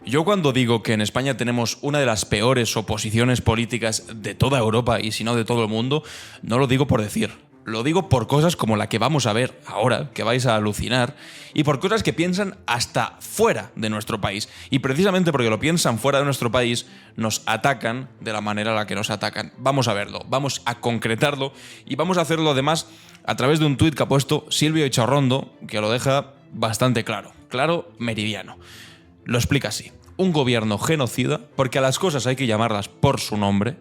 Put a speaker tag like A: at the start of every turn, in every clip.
A: Yo cuando digo que en España tenemos una de las peores oposiciones políticas de toda Europa y si no de todo el mundo, no lo digo por decir. Lo digo por cosas como la que vamos a ver ahora, que vais a alucinar, y por cosas que piensan hasta fuera de nuestro país. Y precisamente porque lo piensan fuera de nuestro país, nos atacan de la manera en la que nos atacan. Vamos a verlo, vamos a concretarlo y vamos a hacerlo además a través de un tuit que ha puesto Silvio Icharrondo, que lo deja bastante claro, meridiano. Lo explica así: un gobierno genocida, porque a las cosas hay que llamarlas por su nombre,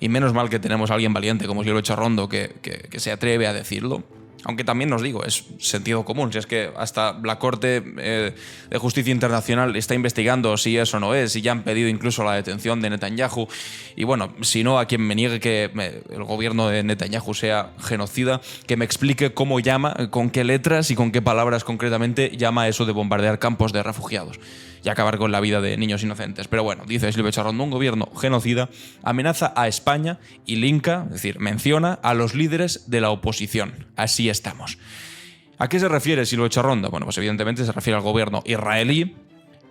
A: y menos mal que tenemos a alguien valiente como Silvio Icharrondo que se atreve a decirlo. Aunque también os digo, es sentido común. Si es que hasta la Corte de Justicia Internacional está investigando si es o no es, y ya han pedido incluso la detención de Netanyahu. Y bueno, si no, a quien me niegue que el gobierno de Netanyahu sea genocida, que me explique cómo llama, con qué letras y con qué palabras concretamente llama eso de bombardear campos de refugiados y acabar con la vida de niños inocentes. Pero bueno, dice Silvio Icharrondo, un gobierno genocida amenaza a España y linka, es decir, menciona a los líderes de la oposición. Así estamos. ¿A qué se refiere Silvio Icharrondo? Bueno, pues evidentemente se refiere al gobierno israelí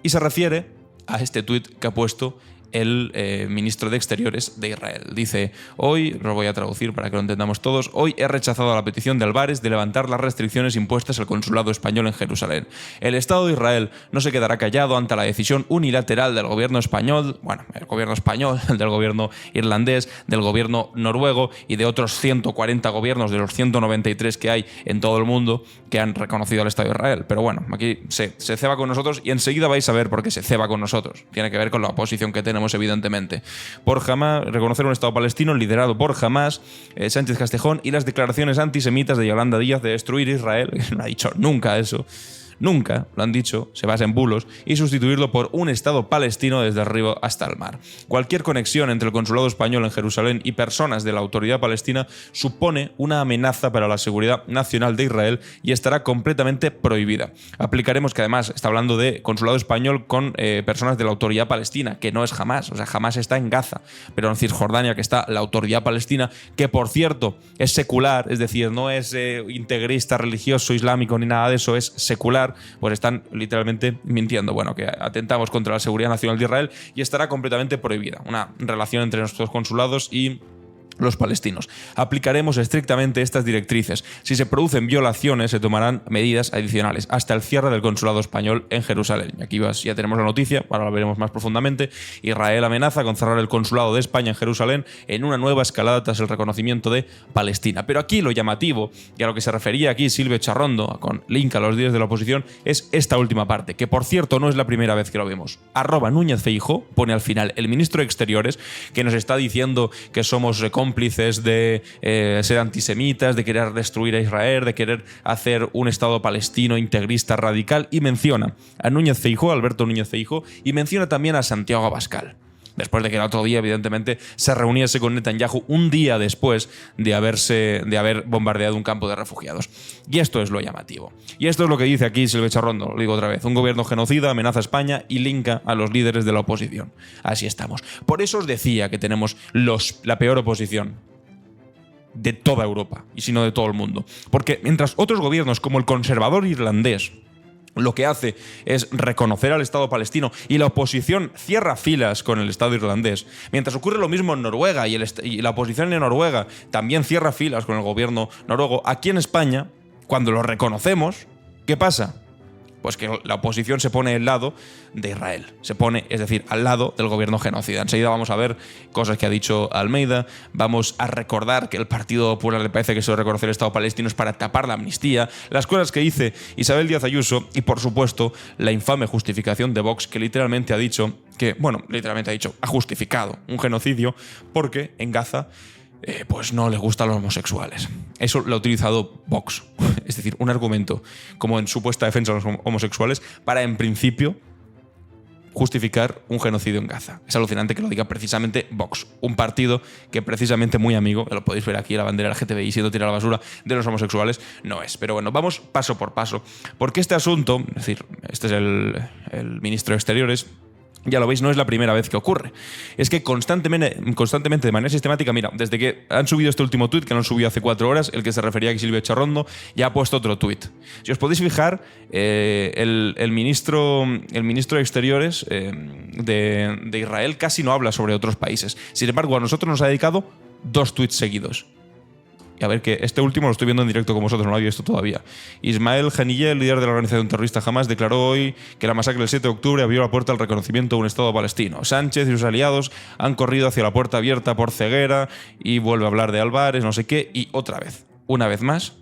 A: y se refiere a este tuit que ha puesto el ministro de Exteriores de Israel. Dice: hoy, lo voy a traducir para que lo entendamos todos, hoy he rechazado la petición de Álvarez de levantar las restricciones impuestas al consulado español en Jerusalén. El Estado de Israel no se quedará callado ante la decisión unilateral del gobierno español, el gobierno español, del gobierno irlandés, del gobierno noruego y de otros 140 gobiernos de los 193 que hay en todo el mundo que han reconocido al Estado de Israel. Pero bueno, aquí se ceba con nosotros y enseguida vais a ver por qué se ceba con nosotros. Tiene que ver con la oposición que tenemos, evidentemente. Por Hamás, reconocer un Estado palestino liderado por Hamás, Sánchez Castejón y las declaraciones antisemitas de Yolanda Díaz de destruir Israel, que no ha dicho nunca eso. Nunca, lo han dicho, se basa en bulos, y sustituirlo por un Estado palestino desde el río hasta el mar. Cualquier conexión entre el consulado español en Jerusalén y personas de la autoridad palestina supone una amenaza para la seguridad nacional de Israel y estará completamente prohibida. Aplicaremos, que además está hablando de consulado español con personas de la autoridad palestina, que no es Hamás, o sea, Hamás está en Gaza, pero en Cisjordania, que está la autoridad palestina, que por cierto es secular, es decir, no es integrista, religioso, islámico ni nada de eso, es secular. Pues están literalmente mintiendo. Bueno, que atentamos contra la seguridad nacional de Israel y estará completamente prohibida una relación entre nuestros consulados y los palestinos. Aplicaremos estrictamente estas directrices. Si se producen violaciones, se tomarán medidas adicionales, hasta el cierre del consulado español en Jerusalén. Y aquí ya tenemos la noticia, ahora la veremos más profundamente. Israel amenaza con cerrar el consulado de España en Jerusalén en una nueva escalada tras el reconocimiento de Palestina. Pero aquí lo llamativo, y a lo que se refería aquí Silvio Icharrondo, con link a los líderes de la oposición, es esta última parte, que por cierto no es la primera vez que lo vemos. @Núñez Feijóo pone al final el ministro de Exteriores, que nos está diciendo que somos cómplices de ser antisemitas, de querer destruir a Israel, de querer hacer un Estado palestino integrista radical, y menciona a Núñez Feijóo, Alberto Núñez Feijóo, y menciona también a Santiago Abascal. Después de que el otro día, evidentemente, se reuniese con Netanyahu un día después de haber bombardeado un campo de refugiados. Y esto es lo llamativo. Y esto es lo que dice aquí Silvio Icharrondo, lo digo otra vez: un gobierno genocida amenaza a España y linka a los líderes de la oposición. Así estamos. Por eso os decía que tenemos la peor oposición de toda Europa, y si no de todo el mundo. Porque mientras otros gobiernos, como el conservador irlandés, lo que hace es reconocer al Estado palestino y la oposición cierra filas con el Estado irlandés, mientras ocurre lo mismo en Noruega y la oposición en Noruega también cierra filas con el gobierno noruego, aquí en España, cuando lo reconocemos, ¿qué pasa? Pues que la oposición se pone al lado de Israel, se pone, es decir, al lado del gobierno genocida. Enseguida vamos a ver cosas que ha dicho Almeida, vamos a recordar que el Partido Popular le parece que eso de reconocer el Estado palestino es para tapar la amnistía, las cosas que dice Isabel Díaz Ayuso y, por supuesto, la infame justificación de Vox, que literalmente ha dicho ha justificado un genocidio porque en Gaza pues no les gustan los homosexuales. Eso lo ha utilizado Vox. Es decir, un argumento como en supuesta defensa de los homosexuales para, en principio, justificar un genocidio en Gaza. Es alucinante que lo diga precisamente Vox, un partido que precisamente muy amigo, lo podéis ver aquí, la bandera LGTBI siendo tirada a la basura, de los homosexuales, no es. Pero bueno, vamos paso por paso, porque este asunto, es decir, este es el ministro de Exteriores, Ya lo veis, no es la primera vez que ocurre. Es que constantemente, de manera sistemática, mira, desde que han subido este último tuit, que lo han subido hace 4 horas, el que se refería a Silvio Echorrondo, ya ha puesto otro tuit. Si os podéis fijar, el ministro de Exteriores de Israel casi no habla sobre otros países. Sin embargo, a nosotros nos ha dedicado 2 tuits seguidos. Y a ver, que este último lo estoy viendo en directo con vosotros, no lo había visto todavía. Ismael Haniyeh, el líder de la organización terrorista Hamas, declaró hoy que la masacre del 7 de octubre abrió la puerta al reconocimiento de un Estado palestino. Sánchez y sus aliados han corrido hacia la puerta abierta por ceguera y vuelve a hablar de Álvarez, no sé qué, y otra vez, una vez más,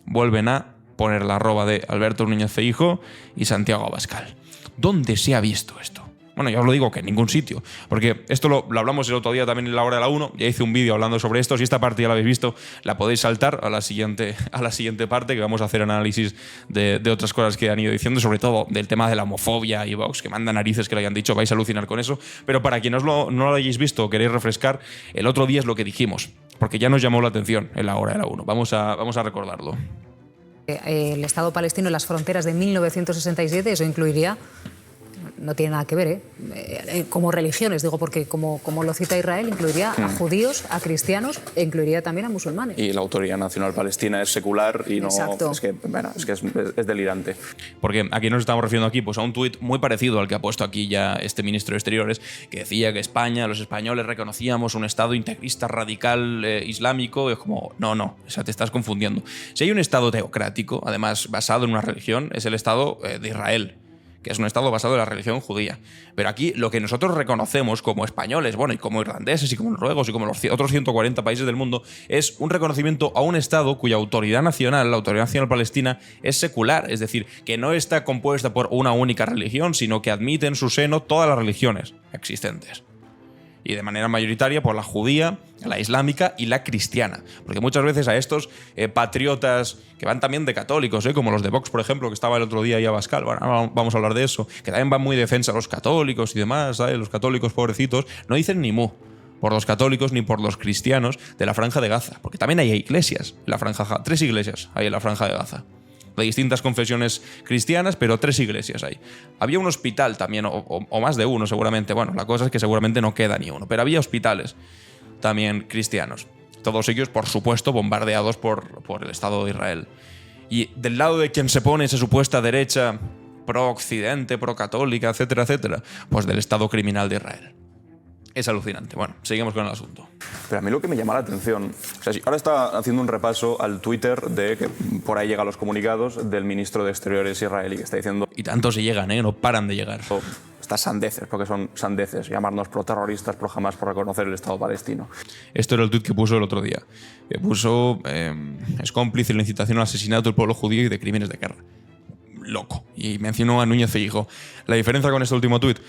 A: vuelven a poner la arroba de Alberto Núñez Feijóo y Santiago Abascal. ¿Dónde se ha visto esto? Bueno, ya os lo digo, que en ningún sitio. Porque esto lo hablamos el otro día también en la hora de la 1. Ya hice un vídeo hablando sobre esto. Si esta parte ya la habéis visto, la podéis saltar a la siguiente parte, que vamos a hacer análisis de otras cosas que han ido diciendo, sobre todo del tema de la homofobia y Vox, que manda narices que lo hayan dicho, vais a alucinar con eso. Pero para quienes no lo hayáis visto o queréis refrescar, el otro día es lo que dijimos, porque ya nos llamó la atención en la hora de la 1. Vamos a recordarlo.
B: El Estado palestino en las fronteras de 1967, eso incluiría... No tiene nada que ver, como religiones, digo, porque como lo cita Israel, incluiría a judíos, a cristianos e incluiría también a musulmanes.
C: Y la Autoridad Nacional Palestina es secular y no...
B: Exacto.
C: Es delirante.
A: Porque aquí nos estamos refiriendo aquí pues, a un tuit muy parecido al que ha puesto aquí ya este ministro de Exteriores, que decía que España, los españoles reconocíamos un Estado integrista radical islámico. Y es como, no, o sea, te estás confundiendo. Si hay un Estado teocrático, además basado en una religión, es el Estado de Israel, que es un Estado basado en la religión judía. Pero aquí lo que nosotros reconocemos como españoles, bueno, y como irlandeses, y como noruegos, y como los otros 140 países del mundo, es un reconocimiento a un Estado cuya autoridad nacional, la Autoridad Nacional Palestina, es secular, es decir, que no está compuesta por una única religión, sino que admite en su seno todas las religiones existentes. Y de manera mayoritaria por la judía, la islámica y la cristiana. Porque muchas veces a estos patriotas que van también de católicos, como los de Vox, por ejemplo, que estaba el otro día ahí Abascal, bueno, vamos a hablar de eso, que también van muy defensa a los católicos y demás, ¿sabes? Los católicos pobrecitos, no dicen ni mu por los católicos ni por los cristianos de la Franja de Gaza. Porque también hay iglesias en la Franja, 3 iglesias hay en la Franja de Gaza. De distintas confesiones cristianas, pero 3 iglesias hay. Había un hospital también, o más de uno seguramente. Bueno, la cosa es que seguramente no queda ni uno, pero había hospitales también cristianos. Todos ellos, por supuesto, bombardeados por el Estado de Israel. Y del lado de quien se pone esa supuesta derecha pro-occidente, pro-católica, etcétera, etcétera, pues del Estado criminal de Israel. Es alucinante. Bueno, seguimos con el asunto.
C: Pero a mí lo que me llama la atención, o sea, ahora está haciendo un repaso al Twitter de que por ahí llegan los comunicados del ministro de Exteriores israelí, que está diciendo...
A: Y tanto se llegan, no paran de llegar.
C: Estas sandeces, porque son sandeces, llamarnos pro-terroristas, pro-Hamas, por reconocer el Estado palestino.
A: Esto era el tuit que puso el otro día. Puso, es cómplice en la incitación al asesinato del pueblo judío y de crímenes de guerra. Loco. Y mencionó a Núñez Feijóo. La diferencia con este último tuit,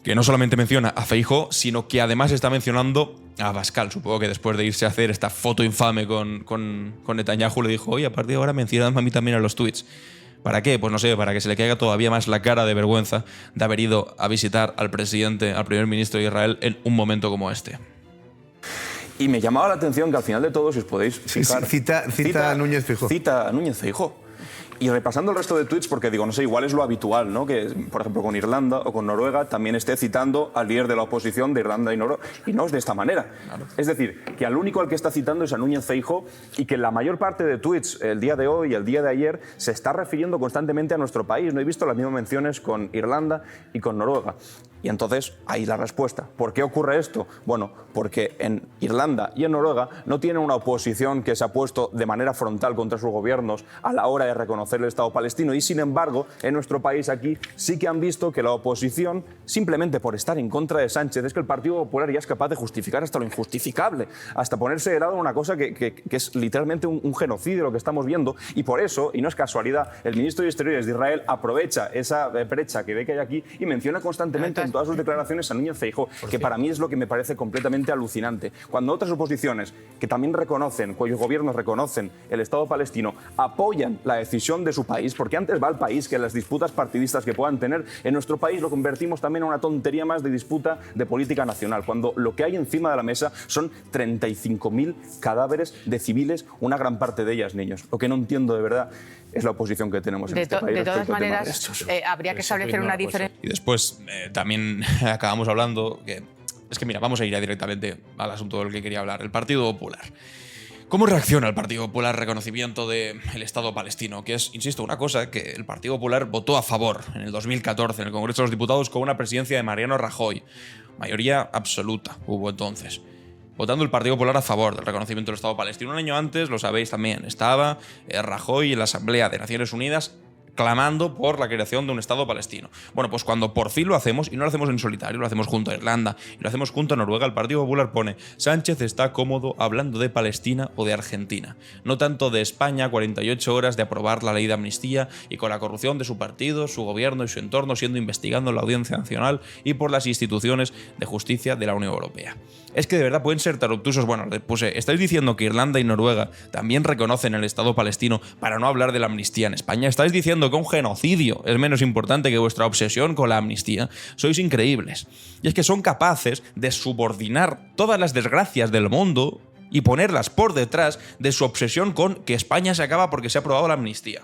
A: que no solamente menciona a Feijóo, sino que además está mencionando a Abascal. Supongo que después de irse a hacer esta foto infame con Netanyahu le dijo, oye, a partir de ahora mencionadme a mí también en los tweets. ¿Para qué? Pues no sé, para que se le caiga todavía más la cara de vergüenza de haber ido a visitar al primer ministro de Israel en un momento como este.
C: Y me llamaba la atención que al final de todo, si os podéis fijar...
D: Cita a Núñez Feijóo.
C: Cita a Núñez Feijóo. Y repasando el resto de tweets, porque digo, no sé, igual es lo habitual, ¿no? Que, por ejemplo, con Irlanda o con Noruega también esté citando al líder de la oposición de Irlanda y Noruega. Y no es de esta manera. Claro. Es decir, que al único al que está citando es a Núñez Feijóo y que la mayor parte de tweets el día de hoy y el día de ayer se está refiriendo constantemente a nuestro país. No he visto las mismas menciones con Irlanda y con Noruega. Y entonces, ahí la respuesta. ¿Por qué ocurre esto? Bueno, porque en Irlanda y en Noruega no tienen una oposición que se ha puesto de manera frontal contra sus gobiernos a la hora de reconocer el Estado palestino y, sin embargo, en nuestro país aquí sí que han visto que la oposición, simplemente por estar en contra de Sánchez, es que el Partido Popular ya es capaz de justificar hasta lo injustificable, hasta ponerse de lado una cosa que es literalmente un genocidio lo que estamos viendo, y por eso, y no es casualidad, el ministro de Exteriores de Israel aprovecha esa brecha que ve que hay aquí y menciona constantemente en todas sus declaraciones a Núñez Feijóo, que para mí es lo que me parece completamente alucinante. Cuando otras oposiciones que también reconocen, cuyos gobiernos reconocen el Estado palestino, apoyan la decisión de su país, porque antes va al país que las disputas partidistas que puedan tener, en nuestro país lo convertimos también en una tontería más de disputa de política nacional, cuando lo que hay encima de la mesa son 35.000 cadáveres de civiles, una gran parte de ellas niños. Lo que no entiendo de verdad es la oposición que tenemos en este país.
E: De todas
C: respecto al tema de
E: maneras,
C: derechos.
E: habría que establecer una diferencia.
A: Y después también acabamos hablando que... Es que mira, vamos a ir ya directamente al asunto del que quería hablar, el Partido Popular. ¿Cómo reacciona el Partido Popular al reconocimiento del Estado palestino? Que es, insisto, una cosa que el Partido Popular votó a favor en el 2014 en el Congreso de los Diputados con una presidencia de Mariano Rajoy. Mayoría absoluta hubo entonces. Votando el Partido Popular a favor del reconocimiento del Estado palestino. Un año antes, lo sabéis también, estaba Rajoy en la Asamblea de Naciones Unidas clamando por la creación de un Estado palestino. Bueno, pues cuando por fin lo hacemos, y no lo hacemos en solitario, lo hacemos junto a Irlanda, y lo hacemos junto a Noruega, el Partido Popular pone: Sánchez está cómodo hablando de Palestina o de Argentina, no tanto de España, 48 horas de aprobar la ley de amnistía y con la corrupción de su partido, su gobierno y su entorno siendo investigado en la Audiencia Nacional y por las instituciones de justicia de la Unión Europea. Es que de verdad pueden ser tan obtusos. Bueno, le puse: estáis diciendo que Irlanda y Noruega también reconocen el Estado palestino para no hablar de la amnistía en España. Estáis diciendo que un genocidio es menos importante que vuestra obsesión con la amnistía. Sois increíbles. Y es que son capaces de subordinar todas las desgracias del mundo y ponerlas por detrás de su obsesión con que España se acaba porque se ha aprobado la amnistía.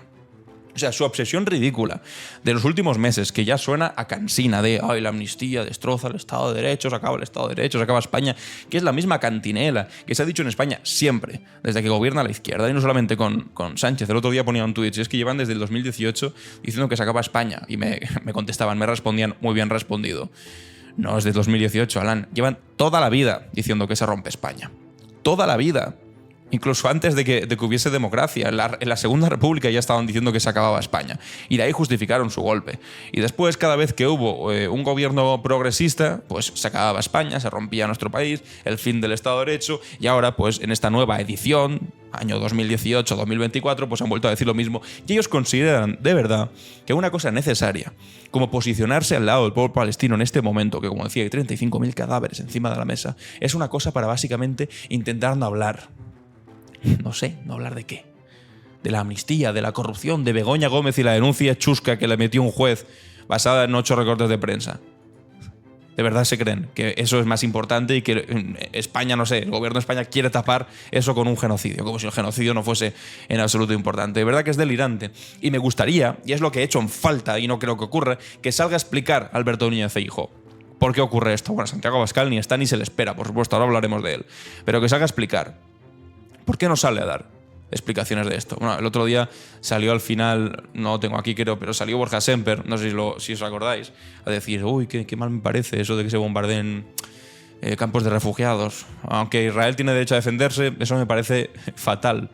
A: O sea, su obsesión ridícula de los últimos meses, que ya suena a cansina de «ay, la amnistía destroza el Estado de Derecho, se acaba el Estado de Derecho, se acaba España», que es la misma cantinela que se ha dicho en España siempre, desde que gobierna la izquierda, y no solamente con Sánchez. El otro día ponía un tuit, y es que llevan desde el 2018 diciendo que se acaba España, y me contestaban, me respondían: muy bien respondido. No, es de 2018, Alan. Llevan toda la vida diciendo que se rompe España. Toda la vida. Incluso antes de que hubiese democracia. En la Segunda República ya estaban diciendo que se acababa España. Y de ahí justificaron su golpe. Y después, cada vez que hubo un gobierno progresista, pues se acababa España, se rompía nuestro país, el fin del Estado de Derecho. Y ahora, pues en esta nueva edición, año 2018-2024, pues han vuelto a decir lo mismo. Y ellos consideran, de verdad, que una cosa necesaria, como posicionarse al lado del pueblo palestino en este momento, que como decía, hay 35.000 cadáveres encima de la mesa, es una cosa para básicamente intentar no hablar. No sé, ¿no hablar de qué? De la amnistía, de la corrupción, de Begoña Gómez y la denuncia chusca que le metió un juez basada en 8 recortes de prensa. ¿De verdad se creen que eso es más importante y que España, no sé, el gobierno de España quiere tapar eso con un genocidio? Como si el genocidio no fuese en absoluto importante. De verdad que es delirante. Y me gustaría, y es lo que he hecho en falta y no creo que ocurra, que salga a explicar Alberto Núñez Feijóo. ¿Por qué ocurre esto? Bueno, Santiago Abascal ni está ni se le espera, por supuesto, ahora hablaremos de él. Pero que salga a explicar. ¿Por qué no sale a dar explicaciones de esto? Bueno, el otro día salió al final, no lo tengo aquí creo, pero salió Borja Semper, no sé si os acordáis, a decir: uy, qué mal me parece eso de que se bombardeen campos de refugiados. Aunque Israel tiene derecho a defenderse, eso me parece fatal.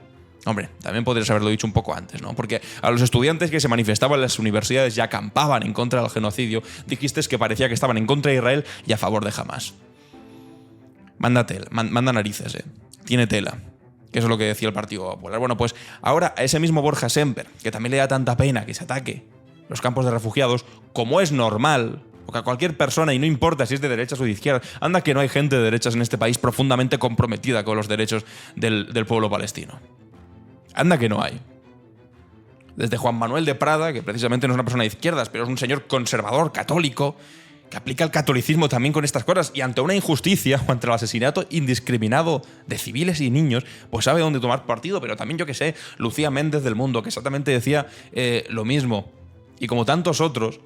A: Hombre, también podrías haberlo dicho un poco antes, ¿no? Porque a los estudiantes que se manifestaban en las universidades y acampaban en contra del genocidio, dijiste que parecía que estaban en contra de Israel y a favor de Hamás. Manda narices, tiene tela. Que eso es lo que decía el Partido Popular. Bueno, pues ahora a ese mismo Borja Semper, que también le da tanta pena que se ataque los campos de refugiados, como es normal, porque a cualquier persona, y no importa si es de derechas o de izquierdas, anda que no hay gente de derechas en este país profundamente comprometida con los derechos del pueblo palestino. Anda que no hay. Desde Juan Manuel de Prada, que precisamente no es una persona de izquierdas, pero es un señor conservador, católico, que aplica el catolicismo también con estas cosas, y ante una injusticia o ante el asesinato indiscriminado de civiles y niños, pues sabe dónde tomar partido. Pero también, yo que sé, Lucía Méndez del Mundo, que exactamente decía lo mismo, y como tantos otros,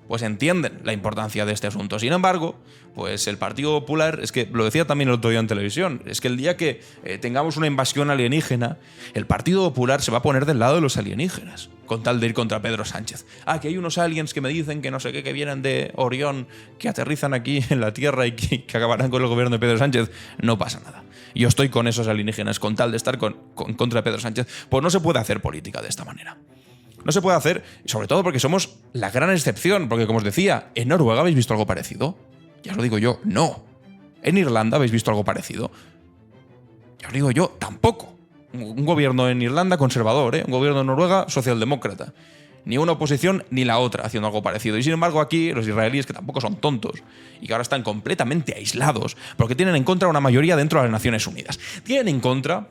A: pues entienden la importancia de este asunto. Sin embargo, pues el Partido Popular, es que lo decía también el otro día en televisión, es que el día que tengamos una invasión alienígena, el Partido Popular se va a poner del lado de los alienígenas, con tal de ir contra Pedro Sánchez. Que hay unos aliens que me dicen que no sé qué, que vienen de Orión, que aterrizan aquí en la Tierra y que acabarán con el gobierno de Pedro Sánchez. No pasa nada. Yo estoy con esos alienígenas, con tal de estar contra Pedro Sánchez. Pues no se puede hacer política de esta manera. No se puede hacer, sobre todo porque somos la gran excepción, porque como os decía, ¿en Noruega habéis visto algo parecido? Ya os lo digo yo, no. ¿En Irlanda habéis visto algo parecido? Ya os digo yo, tampoco. Un gobierno en Irlanda conservador, un gobierno en Noruega socialdemócrata. Ni una oposición ni la otra haciendo algo parecido. Y sin embargo aquí los israelíes, que tampoco son tontos y que ahora están completamente aislados, porque tienen en contra una mayoría dentro de las Naciones Unidas. Tienen en contra,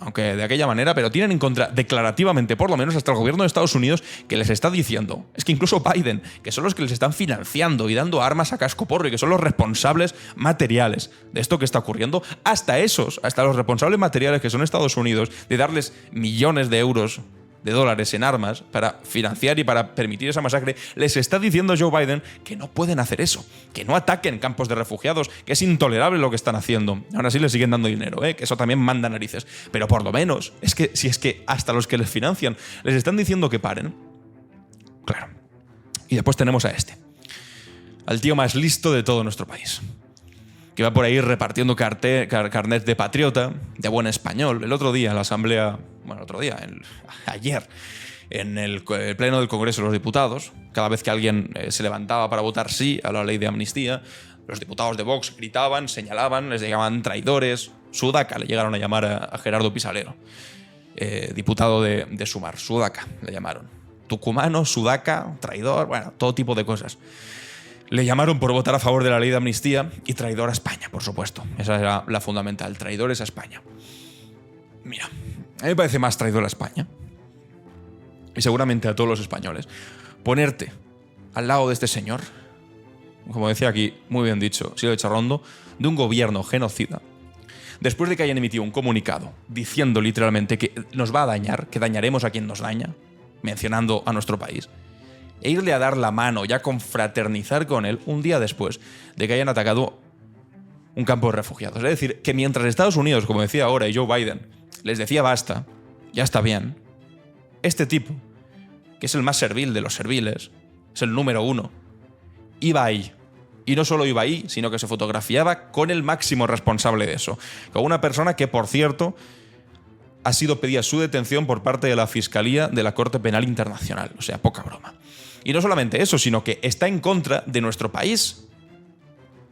A: aunque de aquella manera, pero tienen en contra declarativamente, por lo menos hasta el gobierno de Estados Unidos, que les está diciendo, es que incluso Biden, que son los que les están financiando y dando armas a cascoporro y que son los responsables materiales de esto que está ocurriendo, hasta los responsables materiales que son Estados Unidos, de darles millones de euros de dólares en armas para financiar y para permitir esa masacre, les está diciendo Joe Biden que no pueden hacer eso, que no ataquen campos de refugiados, que es intolerable lo que están haciendo. Ahora sí les siguen dando dinero, que eso también manda narices. Pero por lo menos, es que si es que hasta los que les financian les están diciendo que paren. Claro. Y después tenemos a este, al tío más listo de todo nuestro país, que va por ahí repartiendo carnet de patriota, de buen español. El otro día en la Asamblea, ayer, en el Pleno del Congreso de los Diputados, cada vez que alguien se levantaba para votar sí a la ley de amnistía, los diputados de Vox gritaban, señalaban, les llamaban traidores. Sudaca le llegaron a llamar a Gerardo Pisalero, diputado de Sumar. Sudaca le llamaron. Tucumano, Sudaca, traidor, bueno, todo tipo de cosas. Le llamaron por votar a favor de la ley de amnistía y traidor a España, por supuesto. Esa era la fundamental, traidores a España. Mira, a mí me parece más traidor a España, y seguramente a todos los españoles, ponerte al lado de este señor, como decía aquí, muy bien dicho, Silvio Charrondo, de un gobierno genocida, después de que hayan emitido un comunicado diciendo literalmente que nos va a dañar, que dañaremos a quien nos daña, mencionando a nuestro país, e irle a dar la mano, ya confraternizar con él un día después de que hayan atacado un campo de refugiados. Es decir, que mientras Estados Unidos, como decía ahora, y Joe Biden, les decía basta, ya está bien, este tipo, que es el más servil de los serviles, es el número uno, iba ahí. Y no solo iba ahí, sino que se fotografiaba con el máximo responsable de eso. Con una persona que, por cierto, ha sido pedida su detención por parte de la Fiscalía de la Corte Penal Internacional. O sea, poca broma. Y no solamente eso, sino que está en contra de nuestro país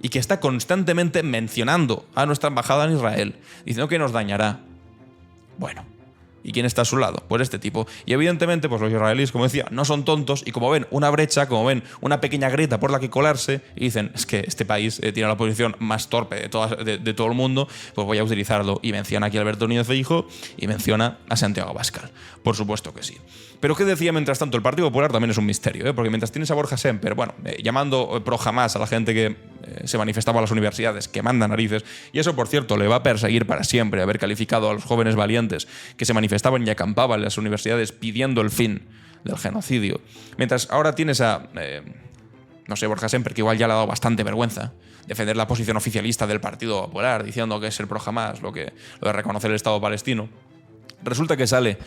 A: y que está constantemente mencionando a nuestra embajada en Israel, diciendo que nos dañará. Bueno, ¿y quién está a su lado? Pues este tipo. Y evidentemente, pues los israelíes, como decía, no son tontos, y como ven una brecha, como ven una pequeña grieta por la que colarse, y dicen, es que este país tiene la posición más torpe de todo el mundo, pues voy a utilizarlo. Y menciona aquí a Alberto Núñez Feijóo y menciona a Santiago Abascal. Por supuesto que sí. Pero ¿qué decía mientras tanto? El Partido Popular también es un misterio, porque mientras tienes a Borja Semper, llamando pro Hamás a la gente que se manifestaba a las universidades, que manda narices, y eso, por cierto, le va a perseguir para siempre, haber calificado a los jóvenes valientes que se manifestaban y acampaban en las universidades pidiendo el fin del genocidio. Mientras ahora tienes a, Borja Semper, que igual ya le ha dado bastante vergüenza defender la posición oficialista del Partido Popular, diciendo que es el pro Hamás, lo de reconocer el Estado palestino. Resulta que sale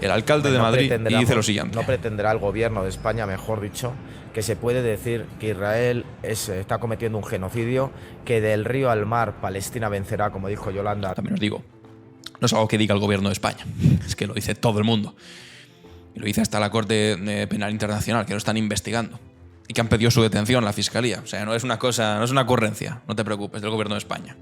A: el alcalde de Madrid y dice lo siguiente.
F: No pretenderá el gobierno de España, mejor dicho, que se puede decir que Israel está cometiendo un genocidio, que del río al mar Palestina vencerá, como dijo Yolanda.
A: También os digo, no es algo que diga el gobierno de España, es que lo dice todo el mundo. Y lo dice hasta la Corte Penal Internacional, que lo están investigando. Y que han pedido su detención la Fiscalía. O sea, no es una ocurrencia, no te preocupes, del gobierno de España.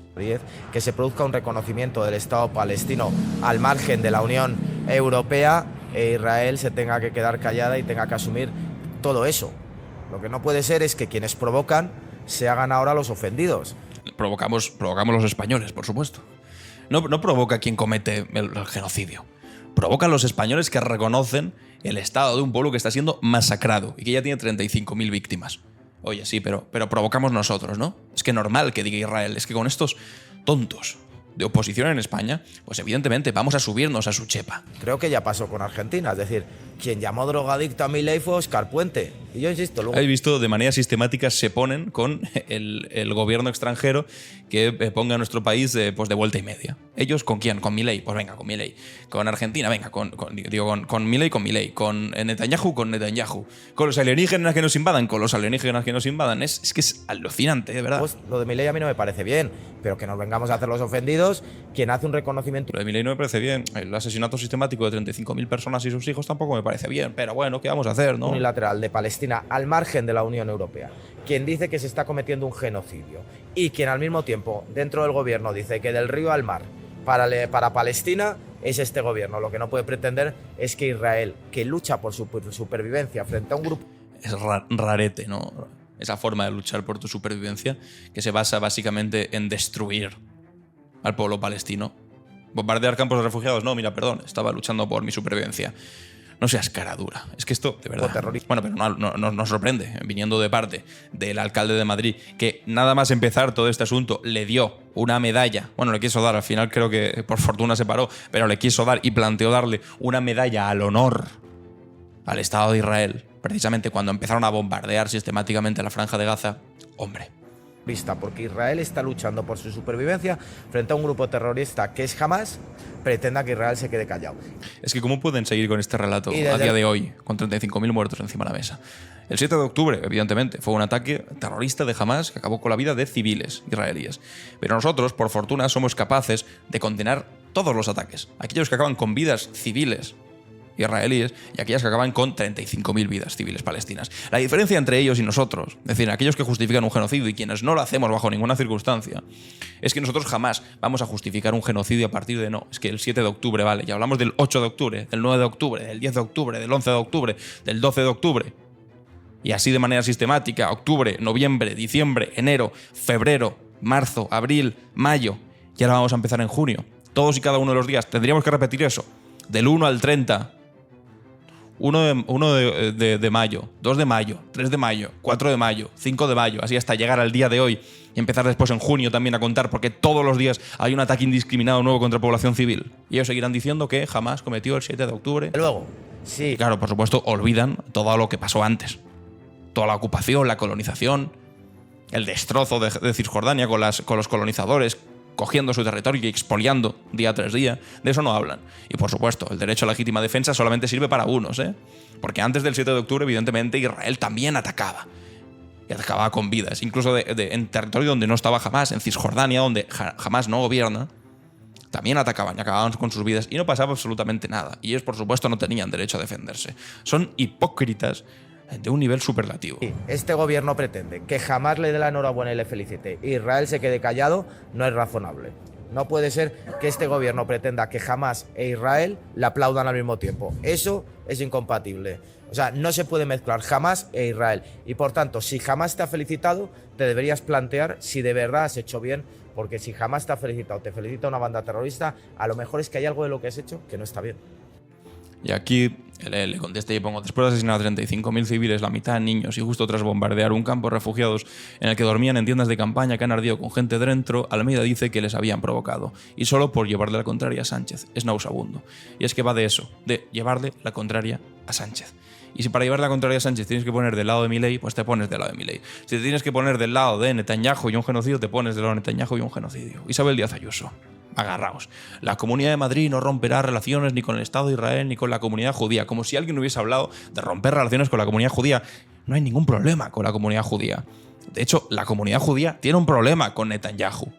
F: Que se produzca un reconocimiento del Estado palestino al margen de la Unión Europea e Israel se tenga que quedar callada y tenga que asumir todo eso. Lo que no puede ser es que quienes provocan se hagan ahora los ofendidos.
A: Provocamos los españoles, por supuesto. No provoca quien comete el genocidio. Provocan los españoles que reconocen el estado de un pueblo que está siendo masacrado y que ya tiene 35.000 víctimas. Oye, sí, pero provocamos nosotros, ¿no? Es que normal que diga Israel, es que con estos tontos de oposición en España, pues evidentemente vamos a subirnos a su chepa.
F: Creo que ya pasó con Argentina, es decir, quien llamó drogadicto a Milei fue Óscar Puente. Y yo insisto, luego...
A: Habéis visto, de manera sistemática se ponen con el gobierno extranjero que ponga a nuestro país de vuelta y media. ¿Ellos con quién? ¿Con Milei? Pues venga, con Milei. ¿Con Argentina? Venga, con Milei, con Milei. ¿Con Netanyahu? Con Netanyahu. ¿Con los alienígenas que nos invadan? Con los alienígenas que nos invadan. Es que es alucinante, de verdad.
F: Pues lo de Milei a mí no me parece bien, pero que nos vengamos a hacer los ofendidos, quien hace un reconocimiento...
A: Lo de Milei no me parece bien. El asesinato sistemático de 35.000 personas y sus hijos tampoco me parece bien. Pero bueno, ¿qué vamos a hacer, no?
F: Unilateral de Palestina al margen de la Unión Europea. Quien dice que se está cometiendo un genocidio y quien al mismo tiempo dentro del gobierno dice que del río al mar para Palestina es este gobierno. Lo que no puede pretender es que Israel, que lucha por su supervivencia frente a un grupo...
A: Es rarete, ¿no? Esa forma de luchar por tu supervivencia que se basa básicamente en destruir al pueblo palestino. Bombardear campos de refugiados, no, mira, perdón, estaba luchando por mi supervivencia. No seas cara dura. Es que esto, de verdad. Bueno, pero no nos sorprende, viniendo de parte del alcalde de Madrid, que nada más empezar todo este asunto le dio una medalla. Bueno, le quiso dar, al final creo que por fortuna se paró, pero le quiso dar y planteó darle una medalla al honor al Estado de Israel, precisamente cuando empezaron a bombardear sistemáticamente la Franja de Gaza. Hombre.
F: Porque Israel está luchando por su supervivencia frente a un grupo terrorista que es Hamas, pretenda que Israel se quede callado.
A: Es que ¿cómo pueden seguir con este relato a día de hoy, con 35.000 muertos encima de la mesa? El 7 de octubre, evidentemente, fue un ataque terrorista de Hamas que acabó con la vida de civiles israelíes. Pero nosotros, por fortuna, somos capaces de condenar todos los ataques. Aquellos que acaban con vidas civiles israelíes y aquellas que acaban con 35.000 vidas civiles palestinas. La diferencia entre ellos y nosotros, es decir, aquellos que justifican un genocidio y quienes no lo hacemos bajo ninguna circunstancia, es que nosotros jamás vamos a justificar un genocidio a partir de no. Es que el 7 de octubre, vale, ya hablamos del 8 de octubre, del 9 de octubre, del 10 de octubre, del 11 de octubre, del 12 de octubre. Y así de manera sistemática, octubre, noviembre, diciembre, enero, febrero, marzo, abril, mayo. Y ahora vamos a empezar en junio. Todos y cada uno de los días tendríamos que repetir eso. Del 1 al 30. 1 de mayo, 2 de mayo, 3 de mayo, 4 de mayo, 5 de mayo, así hasta llegar al día de hoy y empezar después en junio también a contar, porque todos los días hay un ataque indiscriminado nuevo contra población civil. Y ellos seguirán diciendo que jamás cometió el 7 de octubre.
F: Luego, sí.
A: Y claro, por supuesto, olvidan todo lo que pasó antes. Toda la ocupación, la colonización, el destrozo de Cisjordania con los colonizadores, cogiendo su territorio y expoliando día tras día. De eso no hablan. Y por supuesto, el derecho a legítima defensa solamente sirve para unos, ¿eh? Porque antes del 7 de octubre, evidentemente, Israel también atacaba. Y atacaba con vidas. Incluso en territorio donde no estaba Hamas, en Cisjordania, donde Hamas no gobierna, también atacaban y acababan con sus vidas. Y no pasaba absolutamente nada. Y ellos, por supuesto, no tenían derecho a defenderse. Son hipócritas de un nivel superlativo.
F: Este gobierno pretende que jamás le dé la enhorabuena y le felicite. Israel se quede callado, no es razonable. No puede ser que este gobierno pretenda que Hamas e Israel le aplaudan al mismo tiempo. Eso es incompatible. O sea, no se puede mezclar Hamas e Israel. Y por tanto, si Hamas te ha felicitado, te deberías plantear si de verdad has hecho bien, porque si Hamas te ha felicitado, te felicita una banda terrorista, a lo mejor es que hay algo de lo que has hecho que no está bien.
A: Y aquí le contesté y pongo: después de asesinar a 35.000 civiles, la mitad niños, y justo tras bombardear un campo de refugiados en el que dormían en tiendas de campaña que han ardido con gente dentro, Almeida dice que les habían provocado. Y solo por llevarle la contraria a Sánchez. Es nauseabundo. Y es que va de eso, de llevarle la contraria a Sánchez. Y si para llevar la contraria a Sánchez tienes que poner del lado de Milei, pues te pones del lado de Milei. Si te tienes que poner del lado de Netanyahu y un genocidio, te pones del lado de Netanyahu y un genocidio. Isabel Díaz Ayuso: agarraos. La Comunidad de Madrid no romperá relaciones ni con el Estado de Israel ni con la comunidad judía. Como si alguien hubiese hablado de romper relaciones con la comunidad judía. No hay ningún problema con la comunidad judía. De hecho, la comunidad judía tiene un problema con Netanyahu.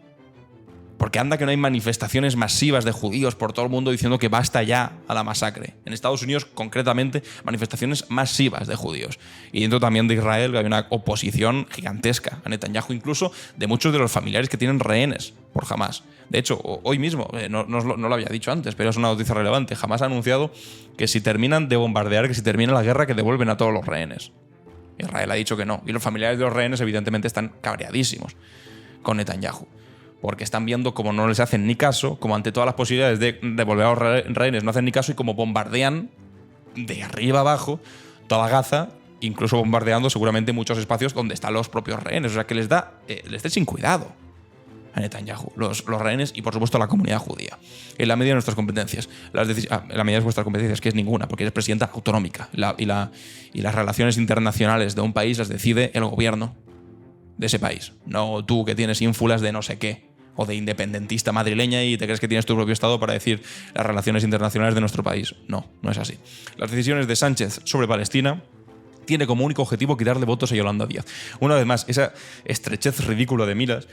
A: Porque anda que no hay manifestaciones masivas de judíos por todo el mundo diciendo que basta ya a la masacre. En Estados Unidos, concretamente, manifestaciones masivas de judíos. Y dentro también de Israel hay una oposición gigantesca a Netanyahu, incluso de muchos de los familiares que tienen rehenes por Hamas. De hecho, hoy mismo, no lo había dicho antes, pero es una noticia relevante, Hamas ha anunciado que si terminan de bombardear, que si termina la guerra, que devuelven a todos los rehenes. Israel ha dicho que no. Y los familiares de los rehenes, evidentemente, están cabreadísimos con Netanyahu, porque están viendo cómo no les hacen ni caso, como ante todas las posibilidades de devolver a los rehenes no hacen ni caso, y como bombardean de arriba abajo toda Gaza, incluso bombardeando seguramente muchos espacios donde están los propios rehenes. O sea que les da sin cuidado a Netanyahu, los rehenes y por supuesto a la comunidad judía. En la medida de nuestras competencias, en la medida de vuestras competencias, que es ninguna, porque eres presidenta autonómica, y las relaciones internacionales de un país las decide el gobierno de ese país, no tú que tienes ínfulas de no sé qué, o de independentista madrileña y te crees que tienes tu propio estado para decir las relaciones internacionales de nuestro país. No, no es así. Las decisiones de Sánchez sobre Palestina tiene como único objetivo quitarle votos a Yolanda Díaz. Una vez más, esa estrechez ridícula de miras,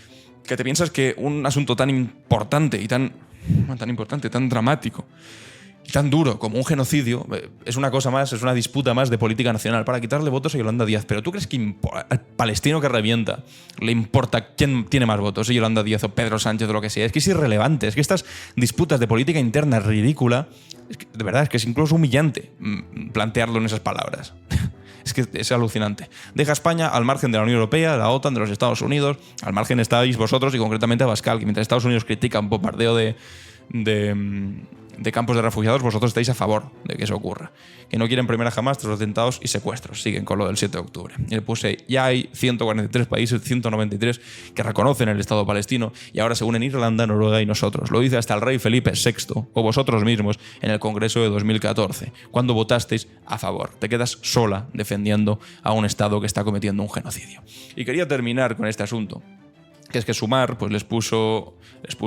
A: que te piensas que un asunto tan importante y tan dramático y tan duro como un genocidio es una cosa más, es una disputa más de política nacional para quitarle votos a Yolanda Díaz. Pero ¿tú crees que al palestino que revienta le importa quién tiene más votos, si Yolanda Díaz o Pedro Sánchez o lo que sea? Es que es irrelevante. Es que estas disputas de política interna ridícula, de verdad, es que es incluso humillante plantearlo en esas palabras. Es que es alucinante. Deja a España al margen de la Unión Europea, de la OTAN, de los Estados Unidos. Al margen estáis vosotros y concretamente Abascal, que mientras Estados Unidos critica un bombardeo de de campos de refugiados, vosotros estáis a favor de que eso ocurra. Que no quieren primera jamás tras los atentados y secuestros. Siguen con lo del 7 de octubre. Y le puse, ya hay 143 países, 193 que reconocen el Estado palestino y ahora se unen Irlanda, Noruega y nosotros. Lo dice hasta el rey Felipe VI o vosotros mismos en el Congreso de 2014, cuando votasteis a favor. Te quedas sola defendiendo a un Estado que está cometiendo un genocidio. Y quería terminar con este asunto, que es que Sumar pues les puso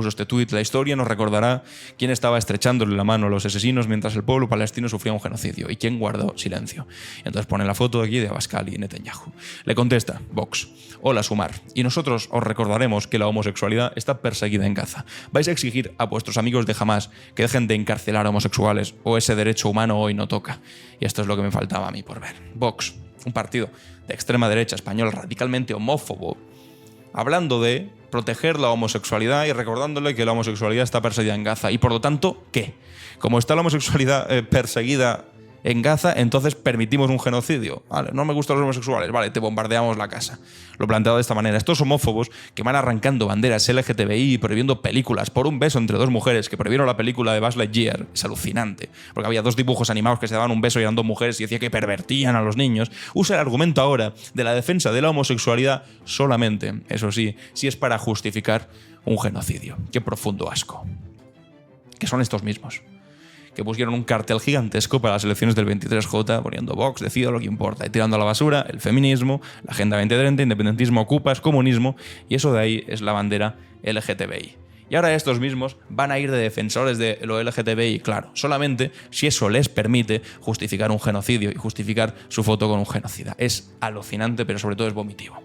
A: este tuit. La historia nos recordará quién estaba estrechándole la mano a los asesinos mientras el pueblo palestino sufría un genocidio y quién guardó silencio. Y entonces pone la foto aquí de Abascal y Netanyahu. Le contesta Vox: hola Sumar, y nosotros os recordaremos que la homosexualidad está perseguida en Gaza. ¿Vais a exigir a vuestros amigos de Hamás que dejen de encarcelar a homosexuales o ese derecho humano hoy no toca? Y esto es lo que me faltaba a mí por ver. Vox, un partido de extrema derecha español radicalmente homófobo, hablando de proteger la homosexualidad y recordándole que la homosexualidad está perseguida en Gaza. Y por lo tanto, ¿qué? Como está la homosexualidad perseguida en Gaza, entonces permitimos un genocidio. Vale, no me gustan los homosexuales, vale, te bombardeamos la casa. Lo planteado de esta manera. Estos homófobos que van arrancando banderas LGTBI y prohibiendo películas por un beso entre dos mujeres, que prohibieron la película de Buzz Lightyear, es alucinante, porque había dos dibujos animados que se daban un beso y eran dos mujeres y decía que pervertían a los niños. Usa el argumento ahora de la defensa de la homosexualidad solamente, eso sí, si es para justificar un genocidio. Qué profundo asco. Que son estos mismos que pusieron un cartel gigantesco para las elecciones del 23J poniendo Vox, decida lo que importa, y tirando a la basura el feminismo, la Agenda 2030, independentismo, ocupas, comunismo, y eso de ahí es la bandera LGTBI. Y ahora estos mismos van a ir de defensores de lo LGTBI, claro, solamente si eso les permite justificar un genocidio y justificar su foto con un genocida. Es alucinante, pero sobre todo es vomitivo.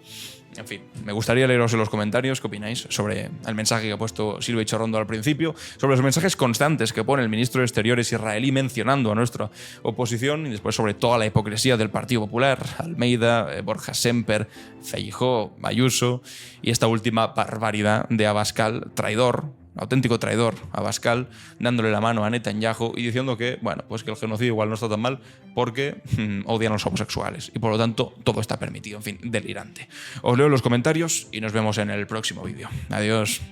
A: En fin, me gustaría leeros en los comentarios qué opináis sobre el mensaje que ha puesto Silvia Ichorrondo al principio, sobre los mensajes constantes que pone el ministro de Exteriores israelí mencionando a nuestra oposición, y después sobre toda la hipocresía del Partido Popular, Almeida, Borja Semper, Feijóo, Ayuso, y esta última barbaridad de Abascal, traidor, auténtico traidor, Abascal, dándole la mano a Netanyahu y diciendo que, bueno, pues que el genocidio igual no está tan mal porque odian a los homosexuales y por lo tanto todo está permitido. En fin, delirante. Os leo los comentarios y nos vemos en el próximo vídeo. Adiós.